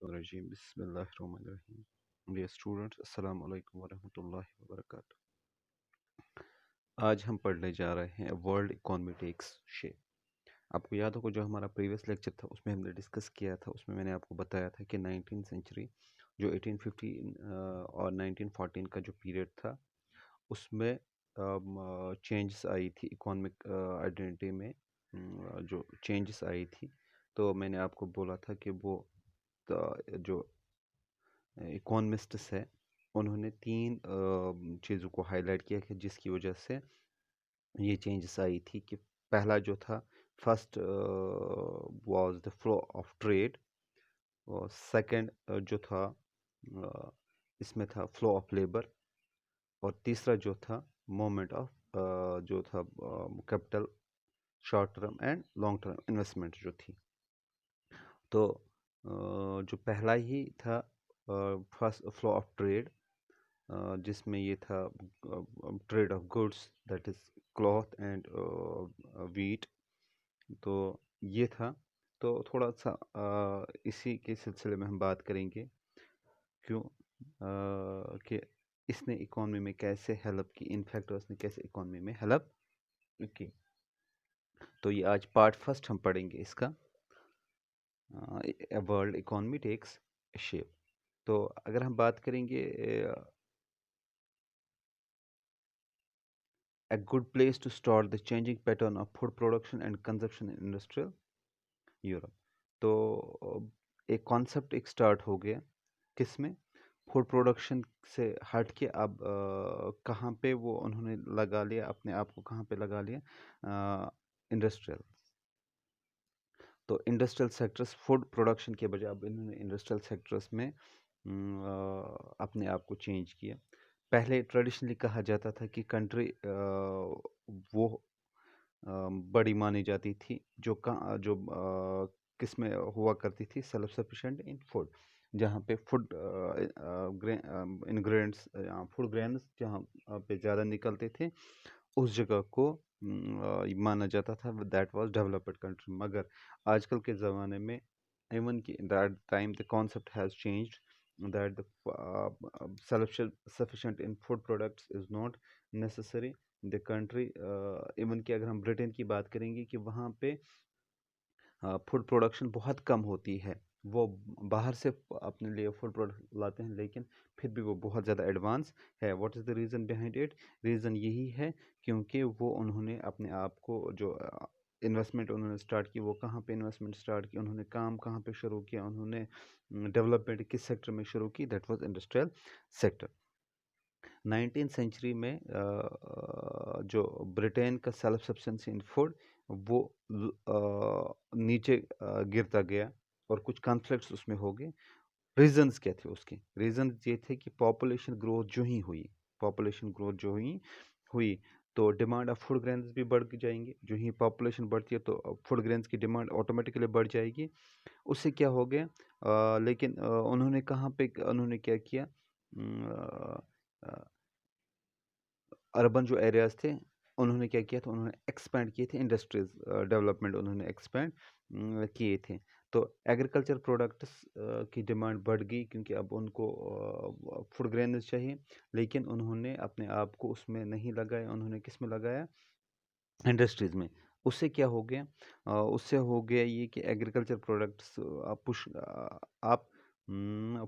Rajim. Bismillahirrahmanirrahim. Dear students, Assalamu alaikum wa rahmatullahi wa barakatuh. आज हम पढ़ने जा रहे हैं वर्ल्ड इकोनॉमी टेक्स शेप। आपको याद होगा जो हमारा प्रीवियस लेक्चर था उसमें हमने डिस्कस किया था, उसमें मैंने आपको बताया था कि 19th सेंचुरी जो 1815 और 1914 का जो पीरियड था उसमें चेंजेस आई थी इकोनॉमिक आइडेंटिटी में। जो चेंजेस आई थी तो मैंने आपको बोला था कि वो जो इकोनमिस्ट्स है उन्होंने तीन चीज़ों को हाईलाइट किया कि जिसकी वजह से ये चेंजेस आई थी। कि पहला जो था first was the flow of trade, और सेकंड जो था इसमें था फ्लो ऑफ लेबर, और तीसरा जो था मोमेंट ऑफ जो था capital short term and long term investment जो थी। तो जो पहला ही था फर्स्ट फ्लो ऑफ ट्रेड, जिसमें ये था trade off goods that is cloth and wheat. तो ये था। तो थोड़ा सा इसी के सिलसिले में हम बात करेंगे क्यों कि इसने इकोनॉमी में कैसे हेल्प की, इन फैक्टर्स ने कैसे इकोनॉमी में हेल्प की। तो ये आज पार्ट फर्स्ट हम पढ़ेंगे इसका, वर्ल्ड इकोनॉमी टेक्स शेप। तो अगर हम बात करेंगे a good place to start the changing pattern of food production and consumption in industrial Europe. तो एक कॉन्सेप्ट एक स्टार्ट हो गया किस में, फूड प्रोडक्शन से हट के अब कहाँ पे वो उन्होंने लगा लिया अपने आप को, कहाँ पे लगा लिया, इंडस्ट्रियल। तो इंडस्ट्रियल सेक्टर्स फूड प्रोडक्शन के बजाय अब इन्होंने इंडस्ट्रियल सेक्टर्स में अपने आप को चेंज किया। पहले ट्रेडिशनली कहा जाता था कि कंट्री वो बड़ी मानी जाती थी जो किस में हुआ करती थी, सेल्फ सफिशिएंट इन फूड, जहाँ पे फूड इंग्रेडिएंट्स फूड ग्रेन्स जहाँ पे ज़्यादा निकलते थे उस जगह को माना जाता था दैट वाज डेवलप्ड कंट्री। मगर आजकल के ज़माने में इवन कि that time the concept has changed that the self sufficient in food products is not necessary the country. Even कि अगर हम ब्रिटेन की बात करेंगे कि वहाँ पे फूड प्रोडक्शन बहुत कम होती है, वो बाहर से अपने लिए फूड प्रोडक्ट लाते हैं, लेकिन फिर भी वो बहुत ज़्यादा एडवांस है। What is the reason behind it? Reason यही है क्योंकि वो उन्होंने अपने आप को जो इन्वेस्टमेंट उन्होंने स्टार्ट की, वो कहाँ पे इन्वेस्टमेंट स्टार्ट की, उन्होंने काम कहाँ पे शुरू किया, उन्होंने डेवलपमेंट किस सेक्टर में शुरू की, that was industrial sector. 19th century में जो ब्रिटेन का सेल्फ सफिशिएंसी इन फूड वो नीचे गिरता गया और कुछ कॉन्फ्लिक्ट्स उसमें हो गए। रीजंस क्या थे उसके? रीजंस ये थे कि पॉपुलेशन ग्रोथ जो ही हुई, पॉपुलेशन ग्रोथ जो ही हुई तो डिमांड ऑफ फूड ग्रेन्स भी बढ़ जाएंगे। जो ही पॉपुलेशन बढ़ती है तो फूड ग्रेन्स की डिमांड ऑटोमेटिकली बढ़ जाएगी। उससे क्या हो गया, लेकिन उन्होंने कहाँ पे उन्होंने क्या किया, अर्बन जो एरियाज थे उन्होंने क्या किया था, उन्होंने एक्सपेंड किए थे, इंडस्ट्रीज डेवलपमेंट उन्होंने एक्सपेंड किए थे। तो एग्रीकल्चर प्रोडक्ट्स की डिमांड बढ़ गई क्योंकि अब उनको फूड ग्रेन्स चाहिए, लेकिन उन्होंने अपने आप को उसमें नहीं लगाया, उन्होंने किस में लगाया, इंडस्ट्रीज में। उससे क्या हो गया, उससे हो गया ये कि एग्रीकल्चर प्रोडक्ट्स आप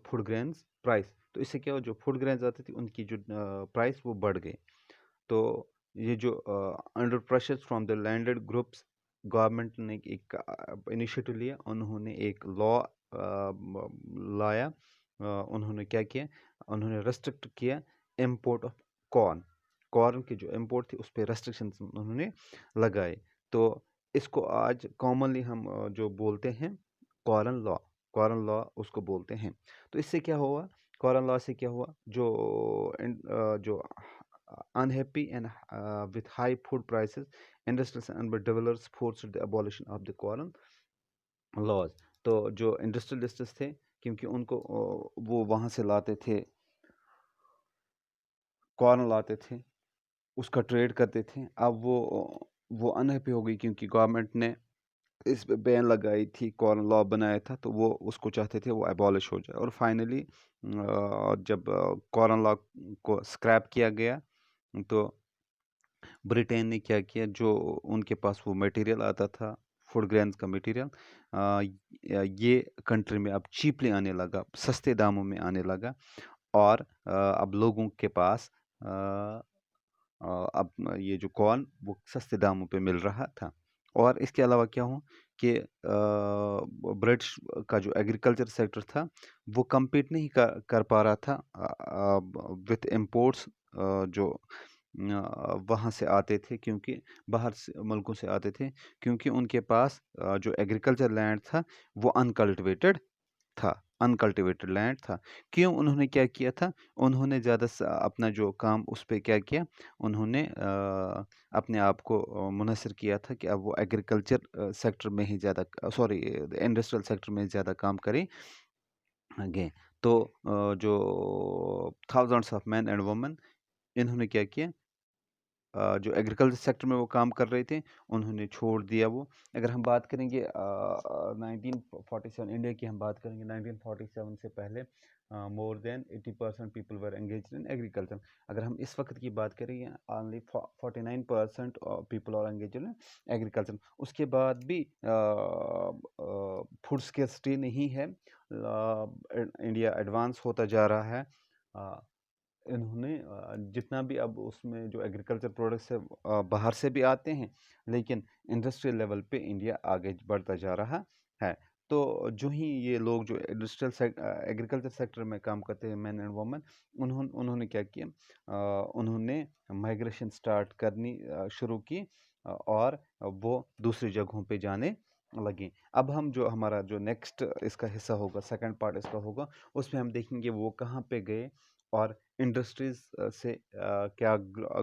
फूड ग्रेन्स प्राइस, तो इससे क्या हो, जो फूड ग्रेन्स आती थी उनकी जो प्राइस वो बढ़ गए। तो ये जो under pressure from the landed groups, government ने एक इनिशिएटिव लिया, उन्होंने एक लॉ लाया। उन्होंने क्या किया, उन्होंने रेस्ट्रिक्ट किया इंपोर्ट ऑफ कॉर्न। कॉर्न की जो इंपोर्ट थी उस पर रेस्ट्रिक्शंस उन्होंने लगाए। तो इसको आज कॉमनली हम जो बोलते हैं कॉर्न लॉ, कॉर्न लॉ उसको बोलते हैं। तो इससे क्या हुआ, कॉर्न लॉ से क्या हुआ, जो unhappy and with high food prices, industries and developers forced the abolition of the corn laws। तो जो इंडस्ट्रियलिस्ट्स थे, क्योंकि उनको वो वहाँ से लाते थे, कॉर्न लाते थे, उसका ट्रेड करते थे। अब वो अनहैप्पी हो गई क्योंकि गवर्नमेंट ने اس پہ بین لگائی تھی، کارن لا بنایا تھا، تو وہ اس کو چاہتے تھے وہ ایبالش ہو جائے. اور فائنلی جب کارن لا کو اسکریپ کیا گیا تو برٹین نے کیا کیا، جو ان کے پاس وہ میٹیریل آتا تھا فوڈ گرینز کا میٹیریل، یہ کنٹری میں اب چیپلی آنے لگا، سستے داموں میں آنے لگا. اور اب لوگوں کے پاس اب یہ جو کارن وہ سستے داموں پہ مل رہا تھا. اور اس کے علاوہ کیا ہوں کہ برٹش کا جو ایگریکلچر سیکٹر تھا وہ کمپیٹ نہیں کر پا رہا تھا وتھ امپورٹس جو وہاں سے آتے تھے، کیونکہ باہر سے ملکوں سے آتے تھے، کیونکہ ان کے پاس جو ایگریکلچر لینڈ تھا وہ انکلٹیویٹڈ لینڈ تھا. کیوں انہوں نے کیا کیا تھا؟ انہوں نے زیادہ اپنا جو کام اس پہ کیا کیا، انہوں نے اپنے آپ کو منحصر کیا تھا کہ اب وہ ایگریکلچر سیکٹر میں ہی زیادہ، سوری، انڈسٹریل سیکٹر میں زیادہ کام کریں گے. تو جو thousands of men and women, انہوں نے کیا کیا، جو ایگریکلچر سیکٹر میں وہ کام کر رہے تھے انہوں نے چھوڑ دیا وہ. اگر ہم بات کریں گے 1947 انڈیا کی، ہم بات کریں گے 1947 سے پہلے more than 80% people were engaged in agriculture. اگر ہم اس وقت کی بات کریں گے only 49% people are engaged in agriculture. اس کے بعد بھی فوڈ اسکیرسٹی نہیں ہے، انڈیا ایڈوانس ہوتا جا رہا ہے. انہوں نے جتنا بھی اب اس میں جو ایگریکلچر پروڈکٹس ہے باہر سے بھی آتے ہیں، لیکن انڈسٹریل لیول پہ انڈیا آگے بڑھتا جا رہا ہے. تو جو ہی یہ لوگ جو انڈسٹریل ایگریکلچر سیکٹر میں کام کرتے ہیں مین اینڈ وومن، انہوں نے کیا کیا، انہوں نے مائگریشن سٹارٹ کرنی شروع کی اور وہ دوسری جگہوں پہ جانے لگیں. اب ہم جو ہمارا جو نیکسٹ اس کا حصہ ہوگا، سیکنڈ پارٹ اس کا ہوگا، اس میں ہم دیکھیں گے وہ کہاں پہ گئے اور انڈسٹریز سے کیا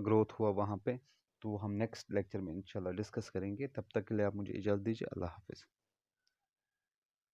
گروتھ ہوا وہاں پہ. تو ہم نیکسٹ لیکچر میں انشاءاللہ ڈسکس کریں گے. تب تک کے لیے آپ مجھے اجازت دیجیے. اللہ حافظ.